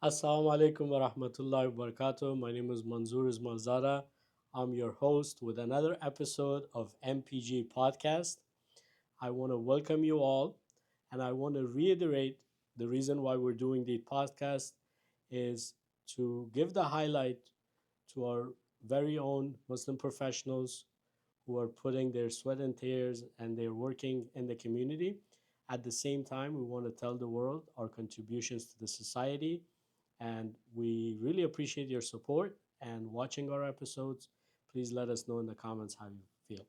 Assalamu alaikum wa rahmatullahi wa barakatuh. My name is Manzoor Ismailzada. I'm your host with another episode of MPG Podcast. I want to welcome you all, and I want to reiterate the reason why we're doing the podcast is to give the highlight to our very own Muslim professionals who are putting their sweat and tears and they're working in the community. At the same time, we want to tell the world our contributions to the society, and we really appreciate your support and watching our episodes. Please let us know in the comments how you feel.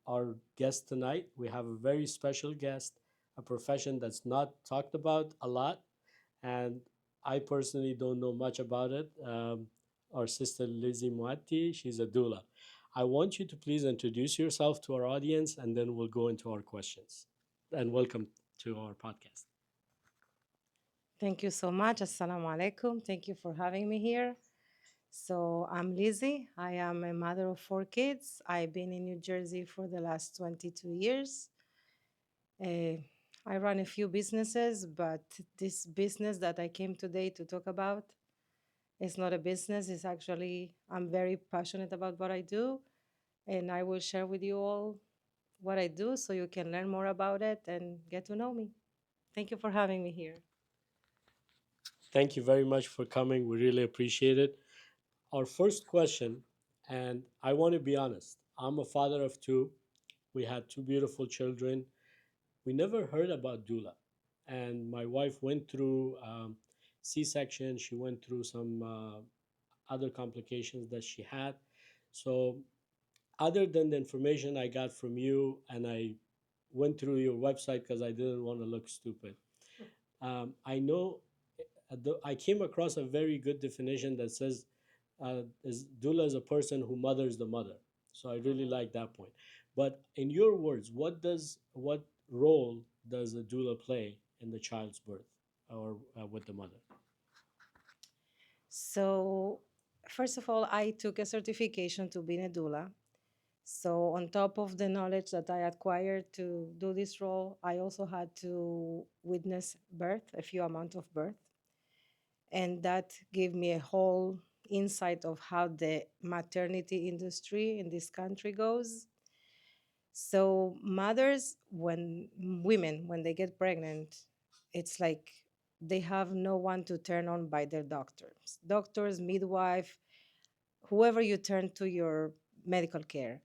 Our guest tonight, we have a very special guest, a profession that's not talked about a lot, and I personally don't know much about it. Our sister Lizzy Moati, she's a doula. I want you to please introduce yourself to our audience, and then we'll go into our questions. And welcome to our podcast. Thank you so much. Assalamu alaikum. Thank you for having me here. So, I'm Lizzy. I am a mother of four kids. I've been in New Jersey for the last 22 years. Uh, I run a few businesses, but this business that I came today to talk about is not a business. It's actually, I'm very passionate about what I do, and I will share with you all what I do so you can learn more about it and get to know me. Thank you for having me here. Thank you very much for coming. We really appreciate it. Our first question, and I want to be honest, I'm a father of two. We had two beautiful children. We never heard about doula, and my wife went through C-section. She went through some other complications that she had. So, other than the information I got from you, and I went through your website because I didn't want to look stupid. I know I came across a very good definition that says is doula is a person who mothers the mother. So I really like that point. But in your words, what role does a doula play in the child's birth or with the mother? So, first of all, I took a certification to be a doula. So, on top of the knowledge that I acquired to do this role, I also had to witness birth, a few amount of birth. And that gave me a whole insight of how the maternity industry in this country goes. So, mothers, when they get pregnant, it's like they have no one to turn on by their doctors. Doctors, midwife, whoever you turn to your medical care.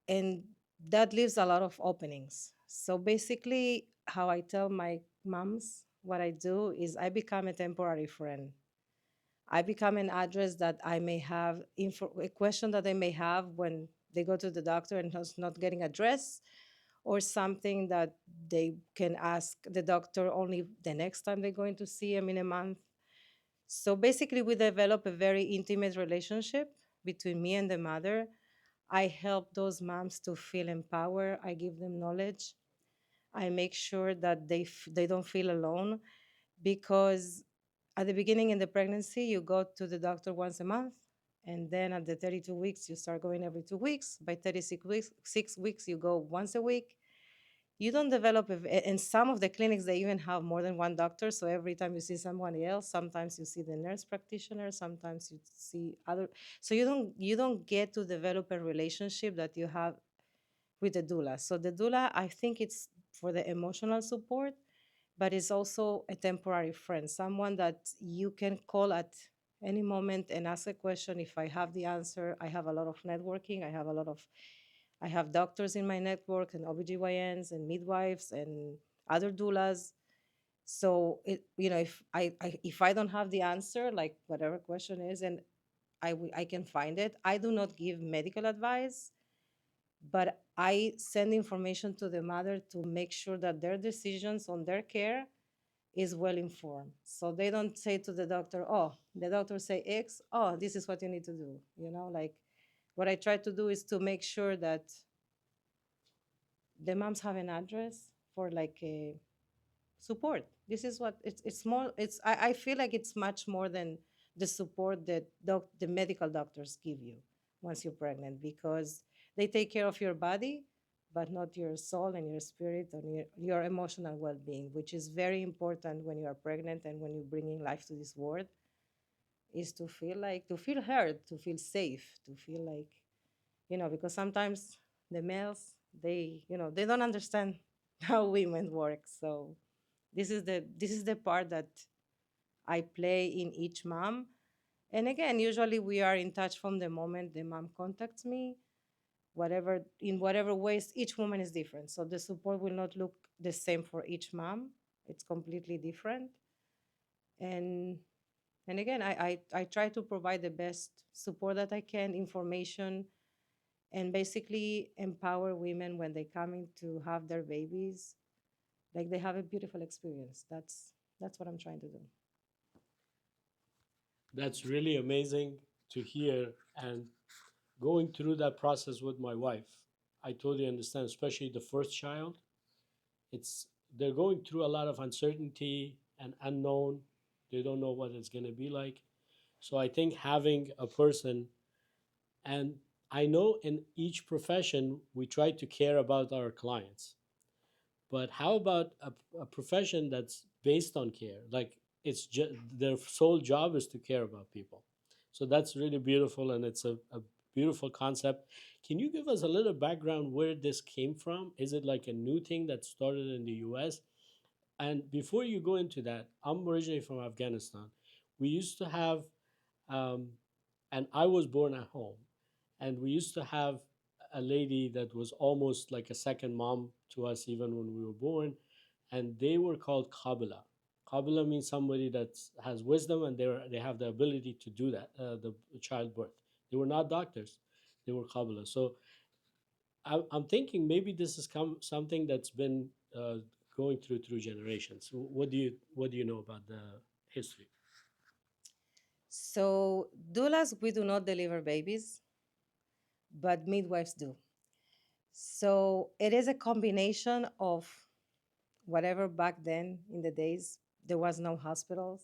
And that leaves a lot of openings. So basically, how I tell my moms what I do is I become a temporary friend. I become an address that I may have, a question that they may have when they go to the doctor and it's not getting addressed, or something that they can ask the doctor only the next time they're going to see him in a month. So basically, we develop a very intimate relationship between me and the mother. I help those moms to feel empowered. I give them knowledge. I make sure that they don't feel alone, because at the beginning in the pregnancy, you go to the doctor once a month. And then at the 32 weeks, you start going every 2 weeks. By 36 weeks, 6 weeks, you go once a week. You don't develop in some of the clinics they even have more than one doctor, so every time you see someone else, sometimes you see the nurse practitioner, sometimes you see other, so you don't get to develop a relationship that you have with the doula. So the doula, I think it's for the emotional support, but it's also a temporary friend, someone that you can call at any moment and ask a question. If I have the answer, I have a lot of networking, I have doctors in my network and OBGYNs and midwives and other doulas. So if I don't have the answer, like whatever question is, and I can find it. I do not give medical advice, but I send information to the mother to make sure that their decisions on their care is well informed. So they don't say to the doctor, "Oh, the doctor say X. Oh, this is what you need to do." Like what I try to do is to make sure that the moms have an address for like a support. This is what it's more. I feel like it's much more than the support that the medical doctors give you once you're pregnant, because they take care of your body, but not your soul and your spirit or your emotional well-being, which is very important when you are pregnant and when you're bringing life to this world, is to feel like, to feel heard, to feel safe, to feel like, because sometimes the males, they don't understand how women work. So this is the part that I play in each mom. And again, usually we are in touch from the moment the mom contacts me, whatever, in whatever ways. Each woman is different, so the support will not look the same for each mom. It's completely different. And again, I try to provide the best support that I can, information, and basically empower women when they come in to have their babies, like they have a beautiful experience. That's what I'm trying to do. That's really amazing to hear. And going through that process with my wife, I totally understand, especially the first child. It's they're going through a lot of uncertainty and unknown. They don't know what it's going to be like. So I think having a person, and I know in each profession we try to care about our clients, but how about a profession that's based on care? Like it's just their sole job is to care about people. So that's really beautiful, and it's a beautiful concept. Can you give us a little background where this came from? Is it like a new thing that started in the US? And before you go into that, I'm originally from Afghanistan. We used to have, um, and I was born at home, and we used to have a lady that was almost like a second mom to us, even when we were born, and they were called Qabila. Qabila means somebody that has wisdom, and they have the ability to do that, the childbirth. They were not doctors; they were Qabila. So I'm thinking maybe this is something that's been going through generations. What do you know about the history? So doulas, we do not deliver babies, but midwives do. So it is a combination of whatever. Back then in the days, there was no hospitals,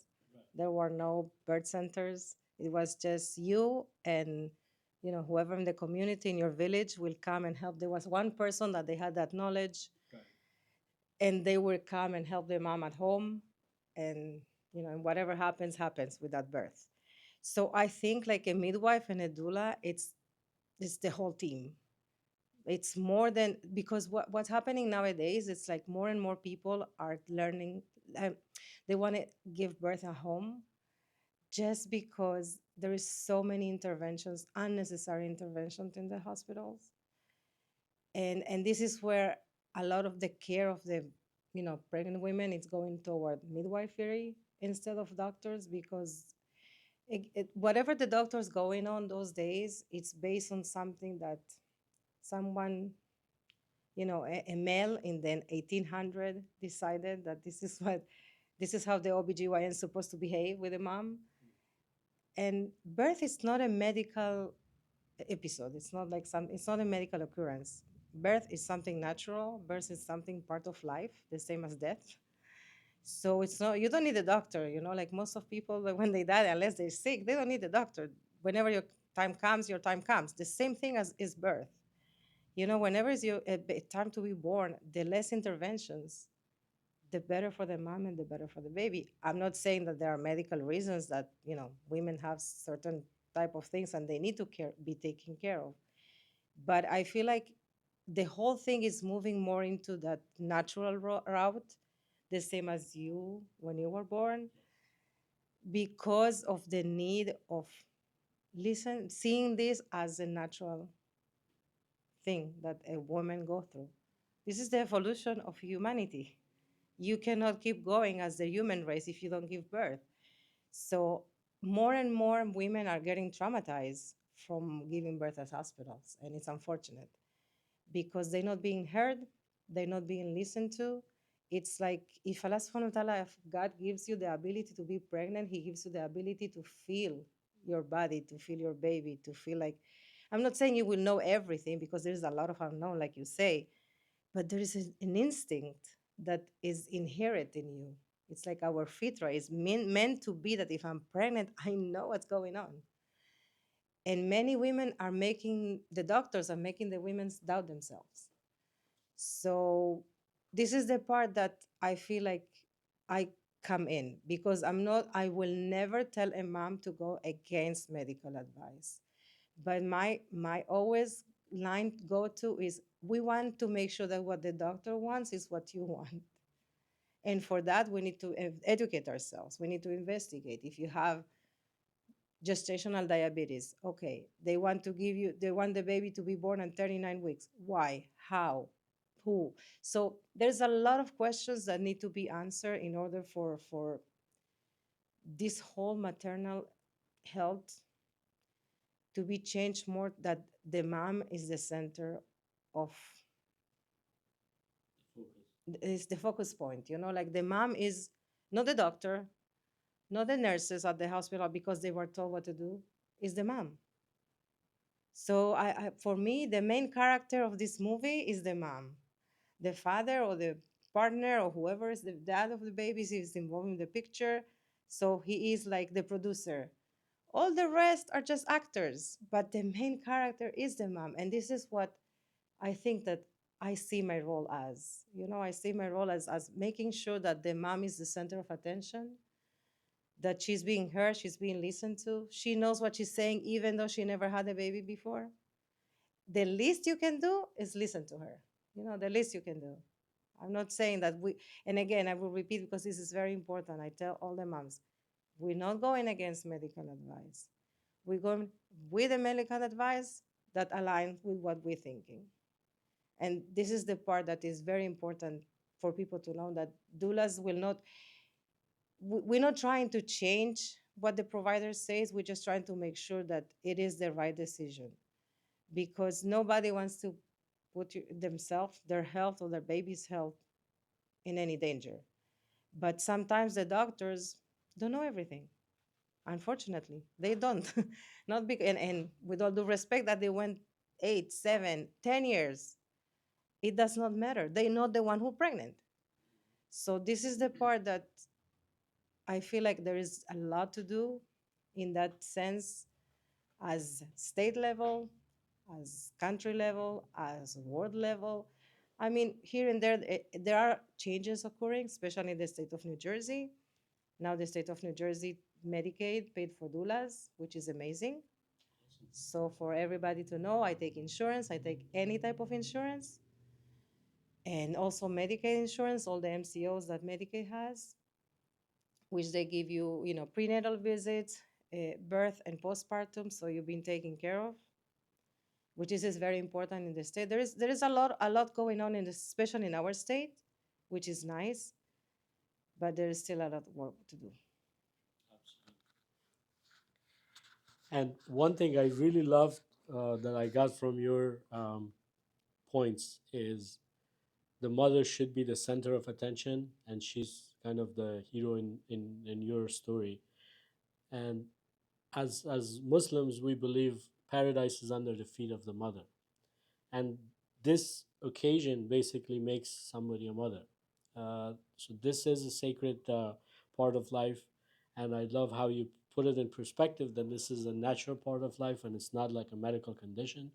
there were no birth centers. It was just you and whoever in the community in your village will come and help. There was one person that they had that knowledge, and they will come and help their mom at home, and and whatever happens with that birth. So I think like a midwife and a doula, it's the whole team. It's more than, because what's happening nowadays, it's like more and more people are learning, um, they want to give birth at home, just because there is so many interventions, unnecessary interventions in the hospitals. And this is where a lot of the care of the pregnant women is going toward midwifery instead of doctors, because whatever the doctor's going on those days, it's based on something that someone, a male in the 1800 decided that this is how the OBGYN is supposed to behave with a mom. And birth is not a medical episode. It's not like it's not a medical occurrence. Birth is something natural. Birth is something part of life, the same as death. So it's not, you don't need a doctor, like most of people, like when they die, unless they're sick, they don't need a doctor. Whenever your time comes, your time comes. The same thing as is birth. Whenever is your time to be born, the less interventions, the better for the mom and the better for the baby. I'm not saying that there are medical reasons that women have certain type of things and they need to be taken care of, but I feel like the whole thing is moving more into that natural route, the same as you when you were born, because of the need of seeing this as a natural thing that a woman go through. This is the evolution of humanity. You cannot keep going as the human race if you don't give birth. So more and more women are getting traumatized from giving birth at hospitals, and it's unfortunate because they're not being heard, they're not being listened to. It's like if Allah subhanahu wa ta'ala, if God gives you the ability to be pregnant, He gives you the ability to feel your body, to feel your baby, to feel like, I'm not saying you will know everything because there's a lot of unknown, like you say, but there is an instinct that is inherent in you. It's like our fitra is meant to be that if I'm pregnant, I know what's going on. And many women are making, the doctors are making the women doubt themselves. So this is the part that I feel like I come in, because I will never tell a mom to go against medical advice. But my always line go to is, we want to make sure that what the doctor wants is what you want. And for that, we need to educate ourselves. We need to investigate. If you have gestational diabetes, okay, they want the baby to be born in 39 weeks. Why? How? Who? So there's a lot of questions that need to be answered in order for this whole maternal health to be changed more, that the mom is the center of, is the focus point, like the mom is not the doctor, not the nurses at the hospital because they were told what to do, is the mom. So for me, the main character of this movie is the mom. The father or the partner or whoever is the dad of the babies is involved in the picture. So he is like the producer. All the rest are just actors, but the main character is the mom. And this is what I think that I see my role as. I see my role as making sure that the mom is the center of attention, that she's being heard, she's being listened to. She knows what she's saying, even though she never had a baby before. The least you can do is listen to her. The least you can do. I'm not saying that and again, I will repeat because this is very important. I tell all the moms, we're not going against medical advice. We're going with the medical advice that aligns with what we're thinking. And this is the part that is very important for people to know, that doulas will not, we're not trying to change what the provider says. We're just trying to make sure that it is the right decision, because nobody wants to put themselves, their health, or their baby's health in any danger. But sometimes the doctors don't know everything. Unfortunately, they don't. Not big, and with all due respect, that they went 8, 7, 10 years, it does not matter. They not the one who pregnant. So this is the part that I feel like there is a lot to do in that sense, as state level, as country level, as world level. I mean, here and there, there are changes occurring, especially in the state of New Jersey. Now, the state of New Jersey Medicaid paid for doulas, which is amazing. So, for everybody to know, I take insurance, I take any type of insurance, and also Medicaid insurance, all the MCOs that Medicaid has, which they give you, prenatal visits, birth and postpartum, so you've been taken care of, which is very important in the state. There is a lot going on especially in our state, which is nice, but there is still a lot of work to do. And one thing I really loved that I got from your points is the mother should be the center of attention, and she's kind of the hero in your story. And as Muslims, we believe paradise is under the feet of the mother, and this occasion basically makes somebody a mother. So this is a sacred part of life, and I love how you put it in perspective that this is a natural part of life and it's not like a medical condition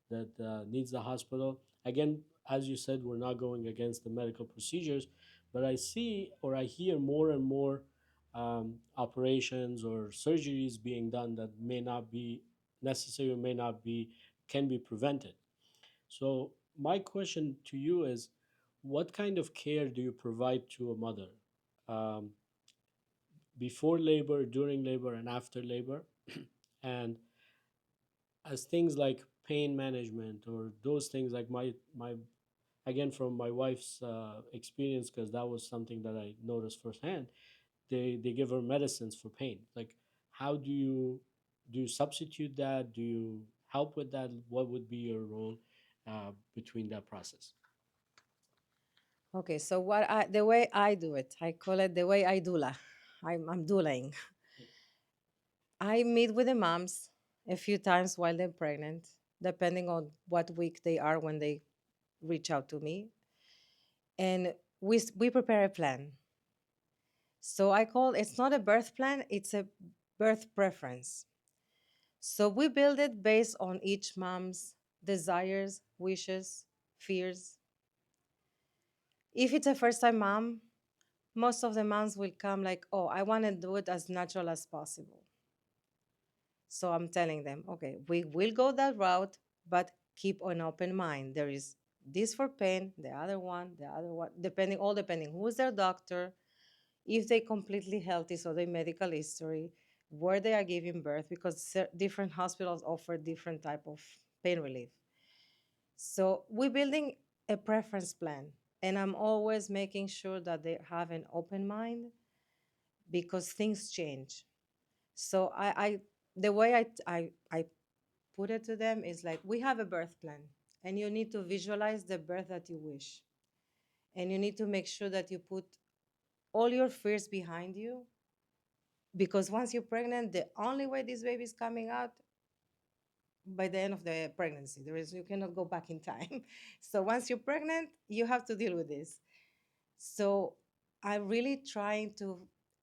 that needs the hospital. Again, as you said, we're not going against the medical procedures, but I see or I hear more and more operations or surgeries being done that may not be necessary or may not be can be prevented. So my question to you is, what kind of care do you provide to a mother um, before labor, during labor, and after labor? And as things like pain management or those things, like my again from my wife's experience, because that was something that I noticed firsthand. They give her medicines for pain. Like, how do you substitute that? Do you help with that? What would be your role between that process? Okay, so the way I do it, I call it the way I doula. I'm doulaing. I meet with the moms a few times while they're pregnant, depending on what week they are when they reach out to me, and we prepare a plan. So I call it's not a birth plan; it's a birth preference. So we build it based on each mom's desires, wishes, fears. If it's a first time mom, most of the moms will come like, oh, I want to do it as natural as possible. So I'm telling them, okay, we will go that route, but keep an open mind. There is this for pain, the other one, depending, all depending who's their doctor, if they completely healthy, so their medical history, where they are giving birth, because different hospitals offer different type of pain relief. So we're building a preference plan, and I'm always making sure that they have an open mind because things change. So the way I put it to them is like, we have a birth plan, and you need to visualize the birth that you wish, and you need to make sure that you put all your fears behind you, because once you're pregnant, the only way this baby is coming out by the end of the pregnancy. There is, you cannot go back in time. So once you're pregnant, you have to deal with this. So I'm really trying to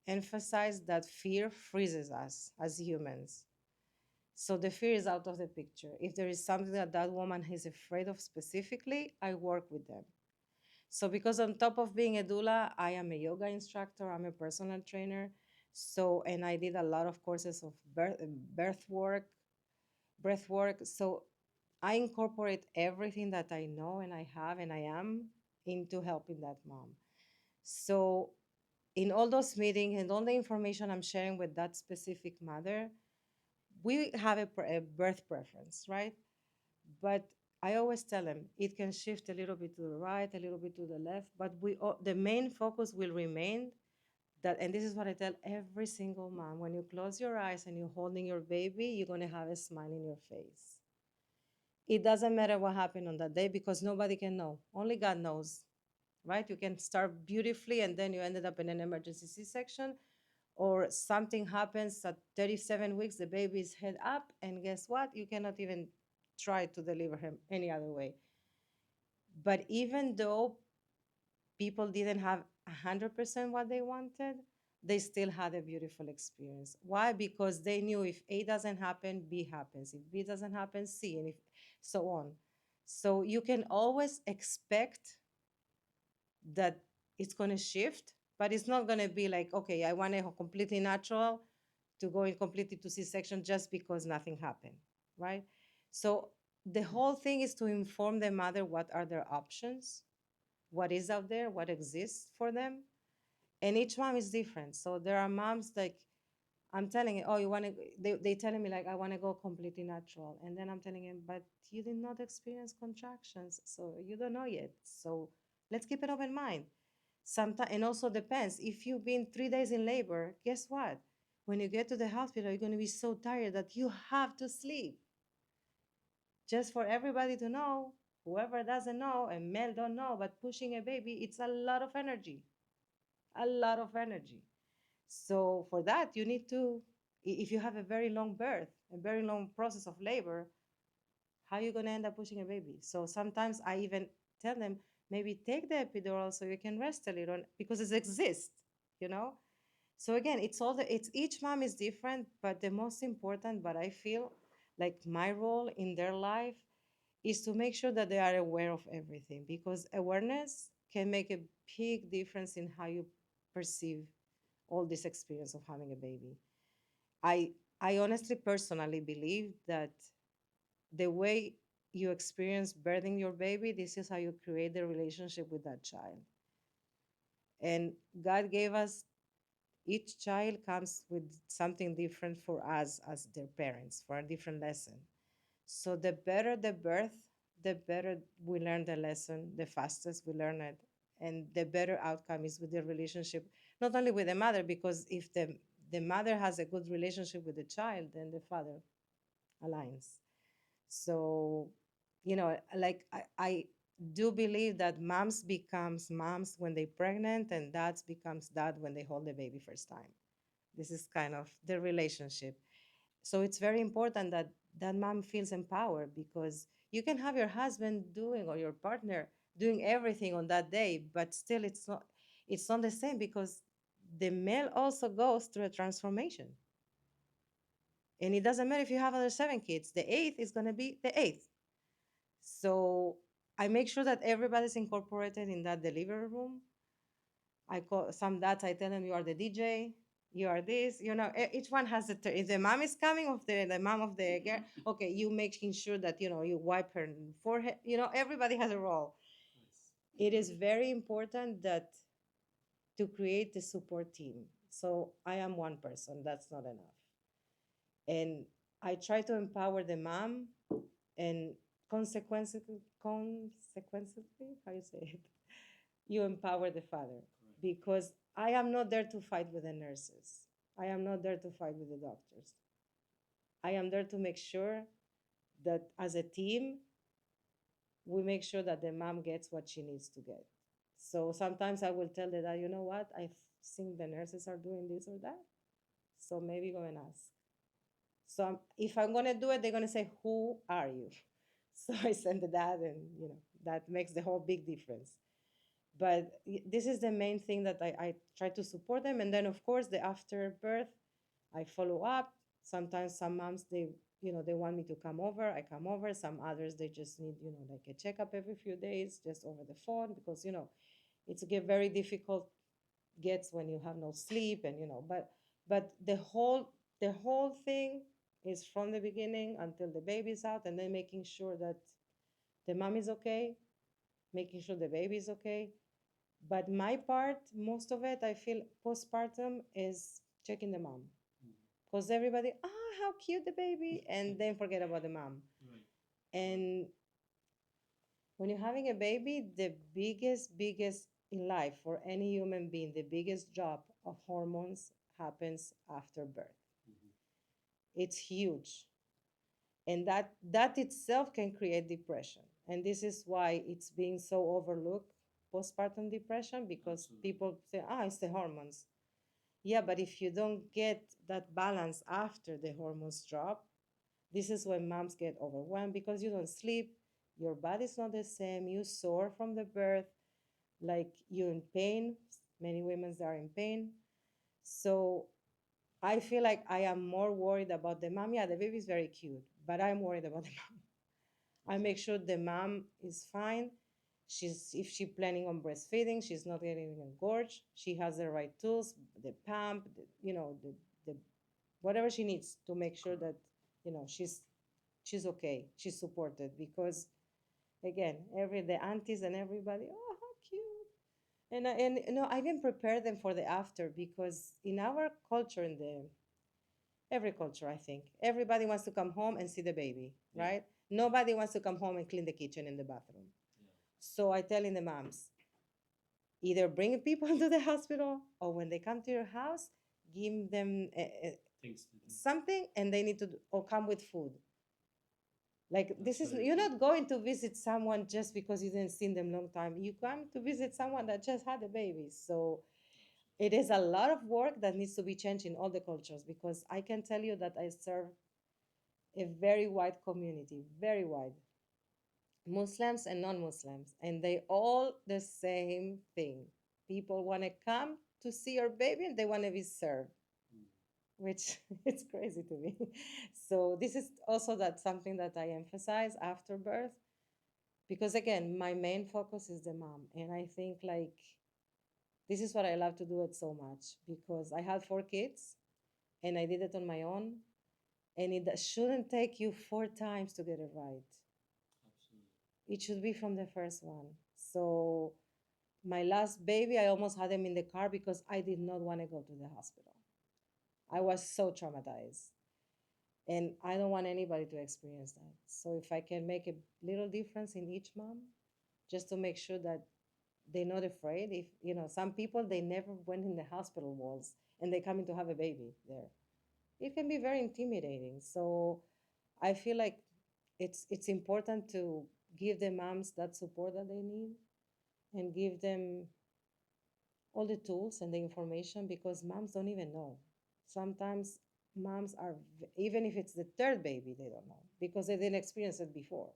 emphasize that fear freezes us as humans. So the fear is out of the picture. If there is something that that woman is afraid of specifically, I work with them. So because on top of being a doula, I am a yoga instructor, I'm a personal trainer. So, and I did a lot of courses of birth work, breath work. So I incorporate everything that I know and I have and I am into helping that mom. So in all those meetings and all the information I'm sharing with that specific mother, we have a birth preference, right? But I always tell them it can shift a little bit to the right, a little bit to the left, but the main focus will remain that, and this is what I tell every single mom: when you close your eyes and you're holding your baby, you're going to have a smile in your face. It doesn't matter what happened on that day because nobody can know. Only God knows, right? You can start beautifully and then you ended up in an emergency C-section, or something happens at 37 weeks, the baby is head up, and guess what? You cannot even try to deliver him any other way. But even though people didn't have 100% what they wanted, they still had a beautiful experience. Why? Because they knew if A doesn't happen, B happens. If B doesn't happen, C, and if so on. So you can always expect that it's going to shift, but it's not going to be like, okay, I want a completely natural to go in completely to C-section just because nothing happened, right? So the whole thing is to inform the mother what are their options, what is out there, what exists for them. And each mom is different. So there are moms like, I'm telling you, oh, you want to, they telling me like, I want to go completely natural. And then I'm telling him, but you did not experience contractions. So you don't know yet. So let's keep an open mind. Sometimes, and also depends. If you've been 3 days in labor, guess what? When you get to the hospital, you're going to be so tired that you have to sleep. Just for everybody to know, whoever doesn't know, and male don't know, but pushing a baby, it's a lot of energy, a lot of energy. So for that, you need to, if you have a very long birth, a very long process of labor, how are you going to end up pushing a baby? So sometimes I even tell them, maybe take the epidural so you can rest a little because it exists, you know? So again, it's each mom is different, but the most important, but I feel like my role in their life is to make sure that they are aware of everything, because awareness can make a big difference in how you perceive all this experience of having a baby. I I honestly personally believe that the way you experience birthing your baby, this is how you create the relationship with that child. And God gave us, each child comes with something different for us as their parents, for a different lesson. So the better the birth, the better we learn the lesson, the fastest we learn it, and the better outcome is with the relationship, not only with the mother, because if the mother has a good relationship with the child, then the father aligns. So, like I do believe that moms becomes moms when they pregnant, and dads becomes dad when they hold the baby first time. This is kind of the relationship. So it's very important that that mom feels empowered, because you can have your husband doing, or your partner doing everything on that day, but still it's not the same, because the male also goes through a transformation. And it doesn't matter if you have other 7 kids, the eighth is going to be the eighth. So I make sure that everybody's incorporated in that delivery room. I call some dads, I tell them, you are the DJ, you are this, each one has a turn. If the mom is coming, of the mom of the girl, okay, you making sure that, you wipe her forehead, everybody has a role. It is very important that to create a support team. So I am one person, that's not enough. And I try to empower the mom, and consequently, how you say it, you empower the father. Because I am not there to fight with the nurses. I am not there to fight with the doctors. I am there to make sure that as a team, we make sure that the mom gets what she needs to get. So sometimes I will tell the dad, you know what, I think the nurses are doing this or that. So maybe go and ask. So if I'm going to do it, they're going to say, who are you? So I send the dad, and that makes the whole big difference. But this is the main thing that I try to support them. And then, of course, the afterbirth, I follow up. Sometimes some moms, they want me to come over. I come over. Some others, they just need, like a checkup every few days, just over the phone, because, it's get very difficult gets when you have no sleep, and but the whole thing is from the beginning until the baby's out, and then making sure that the mom is okay, making sure the baby is okay. But my part, most of it, I feel postpartum is checking the mom, because everybody, how cute the baby, and then forget about the mom. And when you're having a baby, the biggest in life for any human being, the biggest drop of hormones happens after birth. It's huge. And that itself can create depression. And this is why it's being so overlooked, postpartum depression, because people say, it's the hormones. Yeah, but if you don't get that balance after the hormones drop, this is when moms get overwhelmed, because you don't sleep, your body's not the same, you sore from the birth, like you're in pain. Many women are in pain. So I feel like I am more worried about the mom. Yeah, the baby is very cute, but I'm worried about the mom. I make sure the mom is fine. If she's planning on breastfeeding, she's not getting engorged. She has the right tools, the pump, the whatever she needs to make sure that she's okay, she's supported. Because again, the aunties and everybody, oh, how cute. And I even prepare them for the after, because in our culture, in the every culture, I think everybody wants to come home and see the baby, right? Nobody wants to come home and clean the kitchen and the bathroom. So I tell in the moms, either bring people to the hospital, or when they come to your house, give them something, and they need to or come with food. Like, this is, you're not going to visit someone just because you didn't see them long time. You come to visit someone that just had a baby. So it is a lot of work that needs to be changed in all the cultures, because I can tell you that I serve a very wide community, very wide, Muslims and non-Muslims, and they all the same thing. People want to come to see your baby, and they want to be served, which it's crazy to me. So this is also that something that I emphasize after birth, because again, my main focus is the mom, and I think, like, this is what I love to do it so much, because I had 4 kids, and I did it on my own, and it shouldn't take you 4 times to get it right. It should be from the first one. So my last baby, I almost had him in the car because I did not want to go to the hospital. I was so traumatized. And I don't want anybody to experience that. So if I can make a little difference in each mom, just to make sure that they're not afraid. If some people, they never went in the hospital walls, and they come in to have a baby there. It can be very intimidating. So I feel like it's important to give the moms that support that they need, and give them all the tools and the information, because moms don't even know. Sometimes moms are, even if it's the third baby, they don't know, because they didn't experience it before,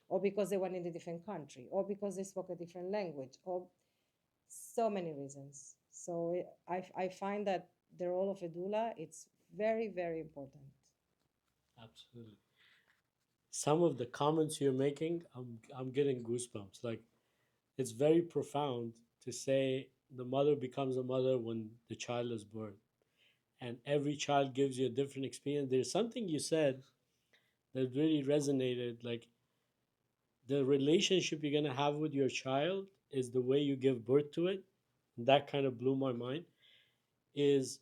or because they went in a different country, or because they spoke a different language, or so many reasons. So I find that the role of a doula, it's very, very important. Absolutely. some of the comments you're making, I'm getting goosebumps. Like, it's very profound to say the mother becomes a mother when the child is born, and every child gives you a different experience. There's something you said that really resonated. Like, the relationship you're gonna have with your child is the way you give birth to it. That kind of blew my mind. Is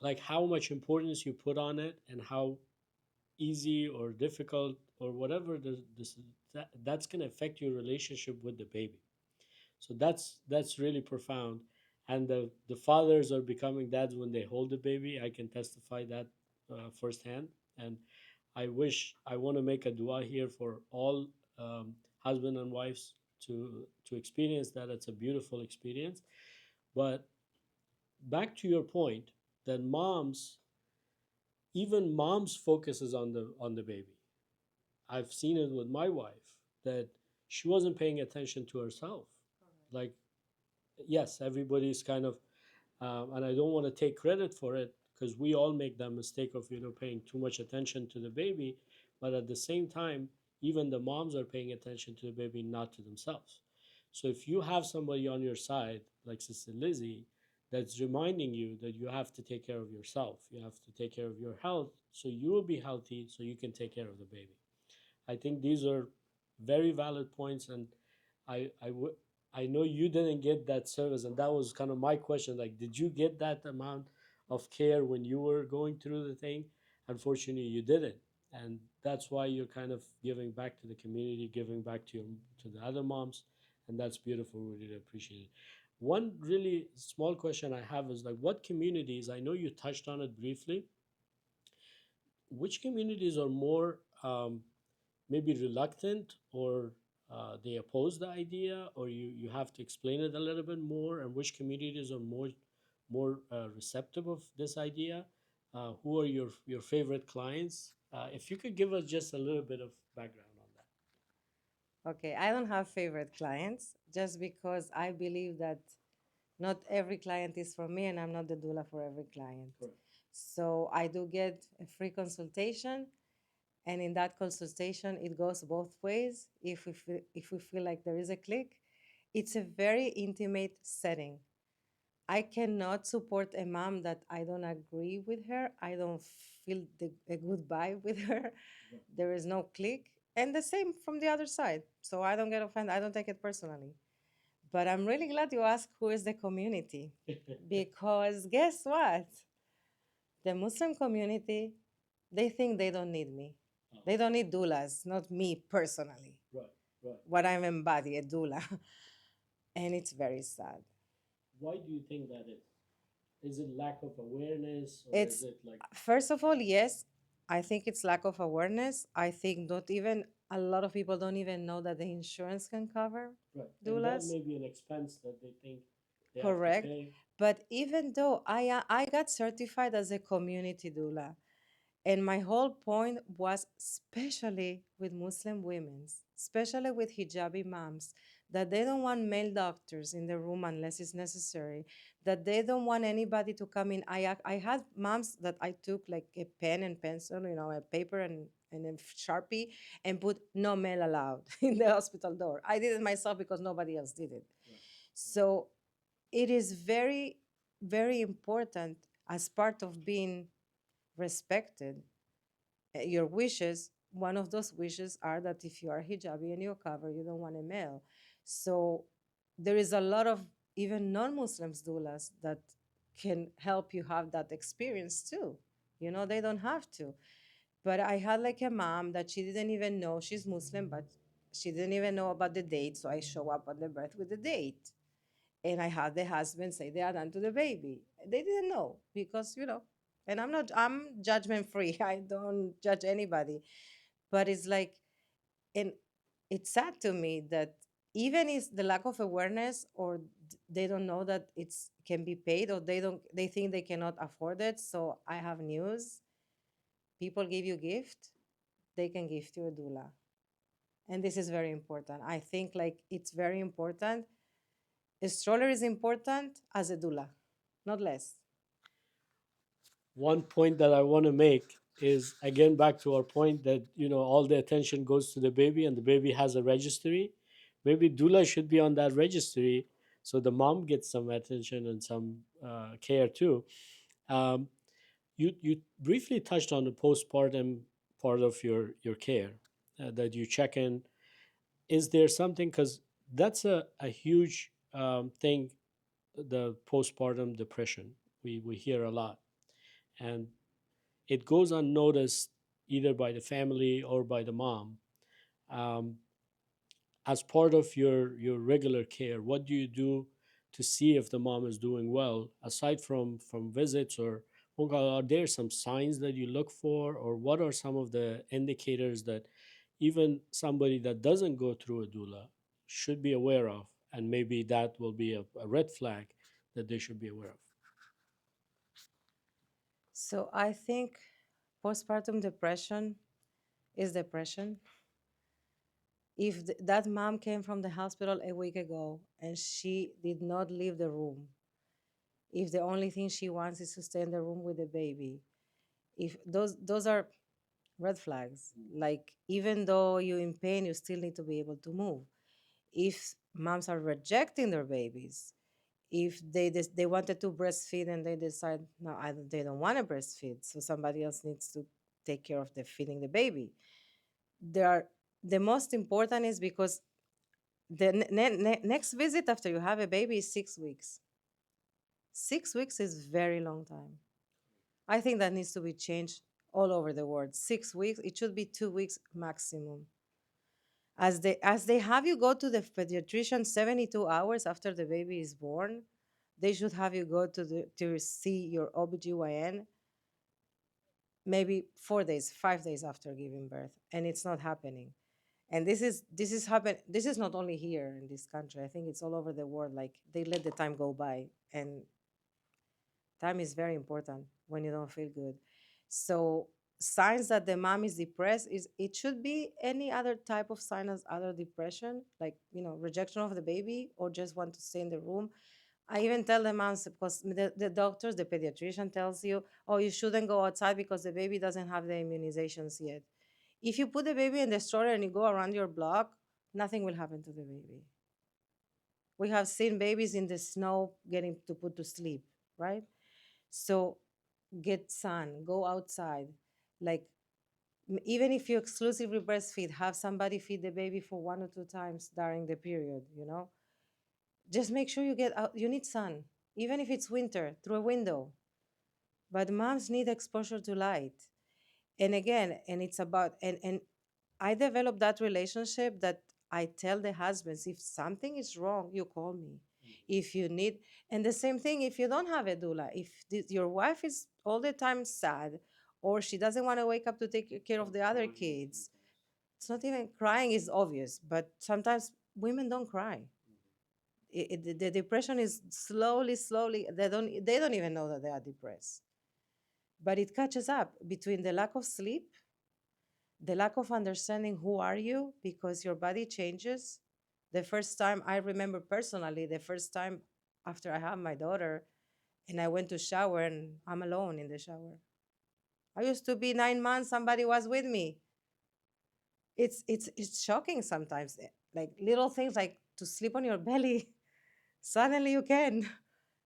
like how much importance you put on it and how easy or difficult or whatever that's going to affect your relationship with the baby. So that's really profound. And the fathers are becoming dads when they hold the baby. I can testify that firsthand. And I want to make a dua here for all husband and wives to experience that. It's a beautiful experience. But back to your point, that even moms focuses on the baby. I've seen it with my wife that she wasn't paying attention to herself. Like, yes, everybody's kind of, and I don't want to take credit for it because we all make that mistake of paying too much attention to the baby, but at the same time, even the moms are paying attention to the baby, not to themselves. So if you have somebody on your side like Sister Lizzie that's reminding you that you have to take care of yourself, you have to take care of your health, so you will be healthy, so you can take care of the baby. I think these are very valid points, and I know you didn't get that service, and that was kind of my question. Like, did you get that amount of care when you were going through the thing? Unfortunately, you didn't, and that's why you're kind of giving back to the community, giving back to the other moms, and that's beautiful. We really appreciate it. One really small question I have is like, what communities? I know you touched on it briefly. Which communities are more maybe reluctant, or they oppose the idea, or you have to explain it a little bit more, and which communities are more receptive of this idea? Who are your favorite clients? If you could give us just a little bit of background on that. Okay, I don't have favorite clients just because I believe that not every client is for me and I'm not the doula for every client. Correct. So I do get a free consultation, and in that consultation it goes both ways. If we feel like there is a click, it's a very intimate setting. I cannot support a mom that I don't agree with her. I don't feel a good vibe with her. There is no click. And the same from the other side. So I don't get offended. I don't take it personally. But I'm really glad you asked who is the community. Because guess what? The Muslim community, they think they don't need me. They don't need doulas, not me personally. Right, right. What I'm embody, a doula. And it's very sad. Why do you think that is? Is it lack of awareness, or is It's it like first of all, yes, I think it's lack of awareness. I think not even a lot of people don't even know that the insurance can cover right? And that doulas. may be an expense that they think they have to Correct. pay. But even though I got certified as a community doula, and my whole point was, especially with Muslim women, especially with hijabi moms, that they don't want male doctors in the room unless it's necessary, that they don't want anybody to come in. I had moms that I took like a pen and pencil, a paper and a Sharpie, and put no male allowed in the hospital door. I did it myself because nobody else did it. Right. So it is very, very important as part of being respected, your wishes. One of those wishes are that if you are hijabi and you're covered, you don't want a male. So there is a lot of even non-Muslims doulas that can help you have that experience too. They don't have to. But I had like a mom that she didn't even know she's Muslim, but she didn't even know about the date. So I show up on the birth with the date. And I had the husband say they are done to the baby. They didn't know because, and I'm judgment free. I don't judge anybody. But it's like, and it's sad to me that even is the lack of awareness, or they don't know that it's can be paid, or they think they cannot afford it. So I have news. People give you gift, they can gift you a doula. And this is very important. I think like it's very important. A stroller is important as a doula, not less. One point that I want to make is again back to our point that all the attention goes to the baby and the baby has a registry. Maybe doula should be on that registry so the mom gets some attention and some care too. um, you briefly touched on the postpartum part of your care, that you check in. Is there something, because that's a huge thing, the postpartum depression, we hear a lot, and it goes unnoticed either by the family or by the mom. um, as part of your regular care, what do you do to see if the mom is doing well, aside from visits or phone call? Are there some signs that you look for, or what are some of the indicators that even somebody that doesn't go through a doula should be aware of, and maybe that will be a red flag that they should be aware of? So I think postpartum depression is depression. If that mom came from the hospital a week ago and she did not leave the room, if the only thing she wants is to stay in the room with the baby, if those are red flags. Like, even though you're in pain, you still need to be able to move. If moms are rejecting their babies, if they wanted to breastfeed and they decide no, they don't want to breastfeed, so somebody else needs to take care of the feeding the baby. There are The most important is because the next visit after you have a baby is 6 weeks. 6 weeks is very long time. I think that needs to be changed all over the world. 6 weeks, it should be 2 weeks maximum. As they have you go to the pediatrician 72 hours after the baby is born, they should have you go to see your OBGYN maybe 4 days, 5 days after giving birth, and it's not happening. And this is not only here in this country. I think it's all over the world. Like, they let the time go by, and time is very important when you don't feel good. So signs that the mom is depressed is it should be any other type of sign as other depression, like rejection of the baby or just want to stay in the room. I even tell the moms, because the doctors, the pediatrician tells you, oh, you shouldn't go outside because the baby doesn't have the immunizations yet. If you put the baby in the stroller and you go around your block, nothing will happen to the baby. We have seen babies in the snow getting to put to sleep, right? So get sun, go outside. Like, even if you exclusively breastfeed, have somebody feed the baby for 1 or 2 times during the period. Just make sure you get out. You need sun, even if it's winter, through a window. But moms need exposure to light. And again, and it's about, and I developed that relationship that I tell the husbands, if something is wrong, you call me. If you need, and the same thing if you don't have a doula, if your wife is all the time sad, or she doesn't want to wake up to take care of the other kids, it's not even crying is obvious, but sometimes women don't cry. The depression is slowly, they don't even know that they are depressed, but it catches up between the lack of sleep, the lack of understanding who are you, because your body changes. The first time I remember personally, the first time after I had my daughter and I went to shower and I'm alone in the shower. I used to be 9 months, somebody was with me. It's shocking sometimes. Like, little things like to sleep on your belly, suddenly you can.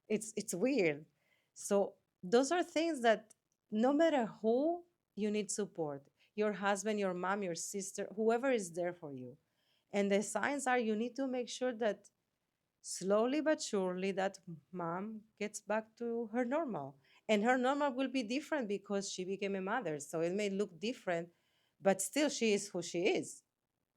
It's weird. So those are things that, no matter who, you need support. Your husband, your mom, your sister, whoever is there for you. And the signs are, you need to make sure that slowly but surely that mom gets back to her normal. And her normal will be different because she became a mother. So it may look different, but still she is who she is,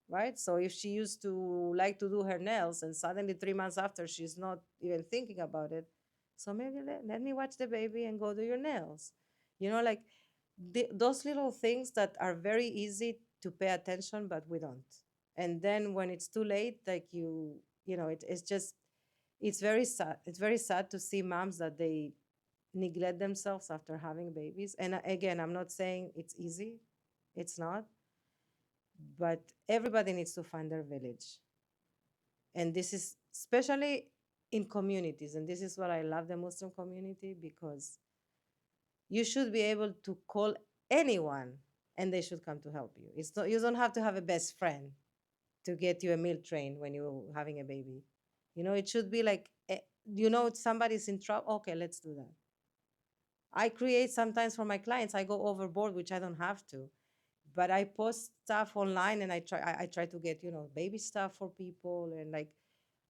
right? So if she used to like to do her nails and suddenly 3 months after she's not even thinking about it, so maybe let me watch the baby and go do your nails. Like, those little things that are very easy to pay attention, but we don't. And then when it's too late, like, it's just, it's very sad. It's very sad to see moms that they neglect themselves after having babies. And again, I'm not saying it's easy. It's not, but everybody needs to find their village. And this is especially in communities. And this is what I love the Muslim community, because you should be able to call anyone, and they should come to help you. It's not, you don't have to have a best friend to get you a meal train when you're having a baby. It should be like, somebody's in trouble. Okay, let's do that. I create sometimes for my clients. I go overboard, which I don't have to, but I post stuff online and I try to get baby stuff for people, and like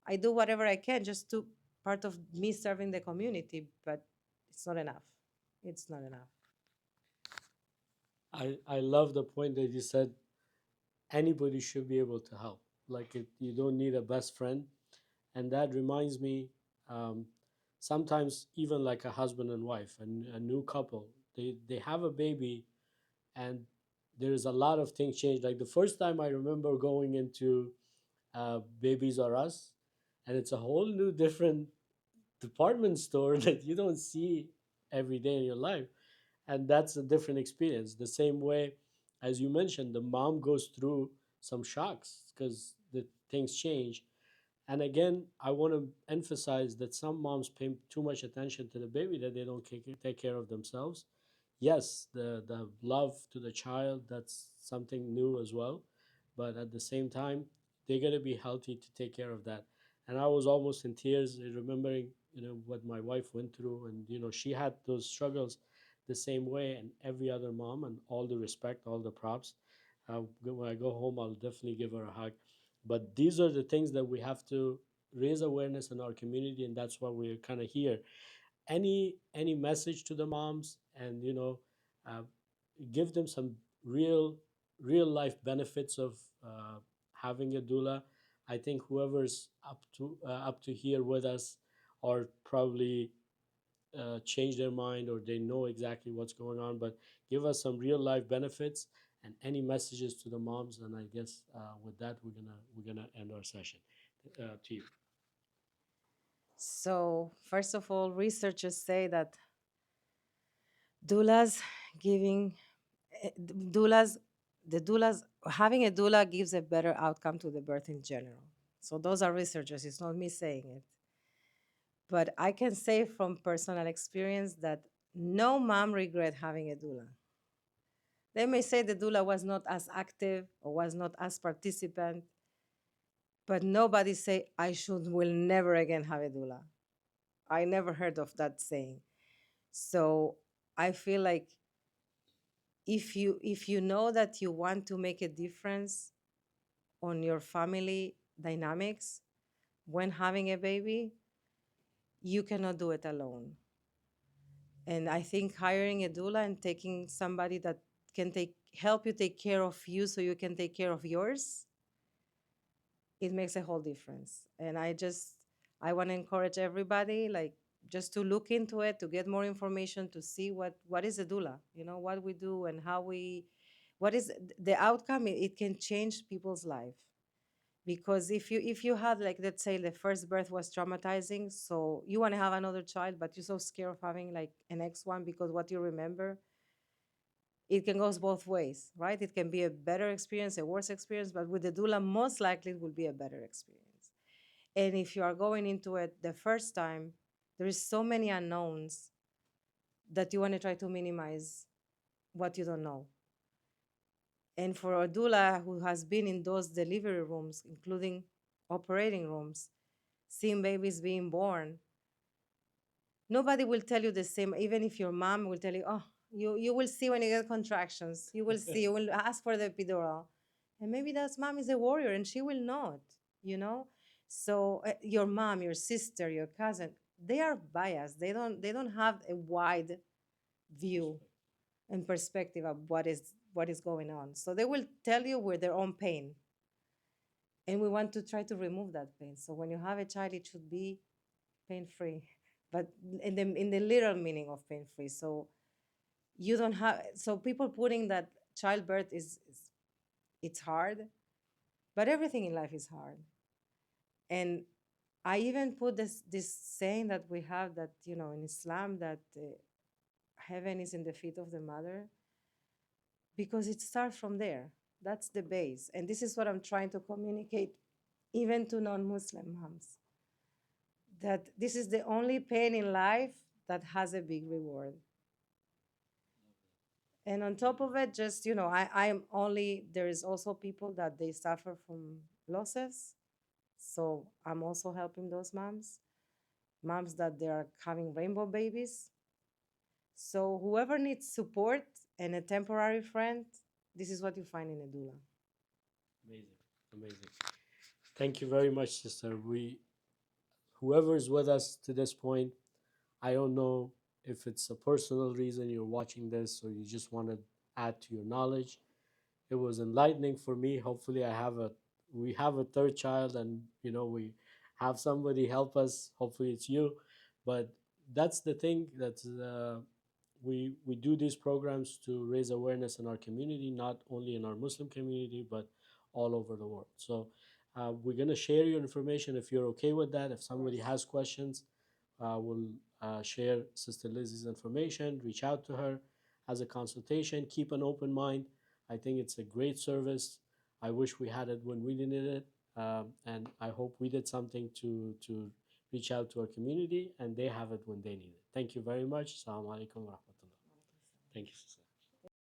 I do whatever I can just to part of me serving the community, but it's not enough. It's not enough. I love the point that you said anybody should be able to help. Like you don't need a best friend, and that reminds me, um, sometimes even like a husband and wife and a new couple, they have a baby, and there's a lot of things change. Like the first time I remember going into Babies R Us, and it's a whole new different department store that you don't see every day in your life, and that's a different experience. The same way as you mentioned, the mom goes through some shocks because the things change. And again, I want to emphasize that some moms pay too much attention to the baby that they don't take care of themselves. Yes, the love to the child, that's something new as well, but at the same time, they're going to be healthy to take care of that. And I was almost in tears remembering, what my wife went through, and she had those struggles the same way, and every other mom, and all the respect, all the props. When I go home, I'll definitely give her a hug. But these are the things that we have to raise awareness in our community, and that's why we're kind of here. Any message to the moms, and uh, give them some real real life benefits of having a doula. I think whoever's up to here with us, or probably change their mind, or they know exactly what's going on, but give us some real life benefits and any messages to the moms. And I guess with that, we're gonna end our session. To you. So, first of all, researchers say that doulas giving doulas the doulas having a doula gives a better outcome to the birth in general. So those are researchers, it's not me saying it. But I can say from personal experience that no mom regret having a doula. They may say the doula was not as active or was not as participant, but nobody say I should will never again have a doula. I never heard of that saying. So I feel like if you know that you want to make a difference on your family dynamics when having a baby, you cannot do it alone. And I think hiring a doula and taking somebody that can help you take care of you so you can take care of yours, it makes a whole difference. And I want to encourage everybody, like, just to look into it, to get more information, to see what is a doula, what we do and how we what is the outcome. It can change people's life. Because if you had, like, let's say the first birth was traumatizing, so you want to have another child, but you're so scared of having like an next one because what you remember, it can go both ways, right? It can be a better experience, a worse experience, but with the doula, most likely it will be a better experience. And if you are going into it the first time, there is so many unknowns that you want to try to minimize what you don't know. And for a doula who has been in those delivery rooms, including operating rooms, seeing babies being born, nobody will tell you the same. Even if your mom will tell you, oh, you will see when you get contractions. You will see. You will ask for the epidural, and maybe that mom is a warrior, and she will not. You know. So your mom, your sister, your cousin, they are biased. They don't have a wide view and perspective of what is going on. So they will tell you with their own pain, and we want to try to remove that pain. So when you have a child, it should be pain free, but in the literal meaning of pain free. So you don't have. So people putting that childbirth is it's hard, but everything in life is hard. And I even put this saying that we have, that in Islam, that heaven is in the feet of the mother, because it starts from there. That's the base, and this is what I'm trying to communicate even to non-Muslim moms, that this is the only pain in life that has a big reward. And on top of it, just I'm only there is also people that they suffer from losses. So I'm also helping those moms that they are having rainbow babies. So whoever needs support and a temporary friend, this is what you find in a doula. Amazing, amazing. Thank you very much, sister. Whoever is with us to this point, I don't know if it's a personal reason you're watching this or you just want to add to your knowledge. It was enlightening for me. Hopefully, we have a third child, and we have somebody help us. Hopefully, it's you. But that's the thing that we do these programs to raise awareness in our community, not only in our Muslim community, but all over the world. So we're gonna share your information if you're okay with that. If Of somebody course. has questions, we'll share Sister Lizzie's information. Reach out to her as a consultation. Keep an open mind. I think it's a great service. I wish we had it when we needed it, and I hope we did something to reach out to our community, and they have it when they need it. Thank you very much. Assalamu alaikum wa rahmatullah. Thank you, sister.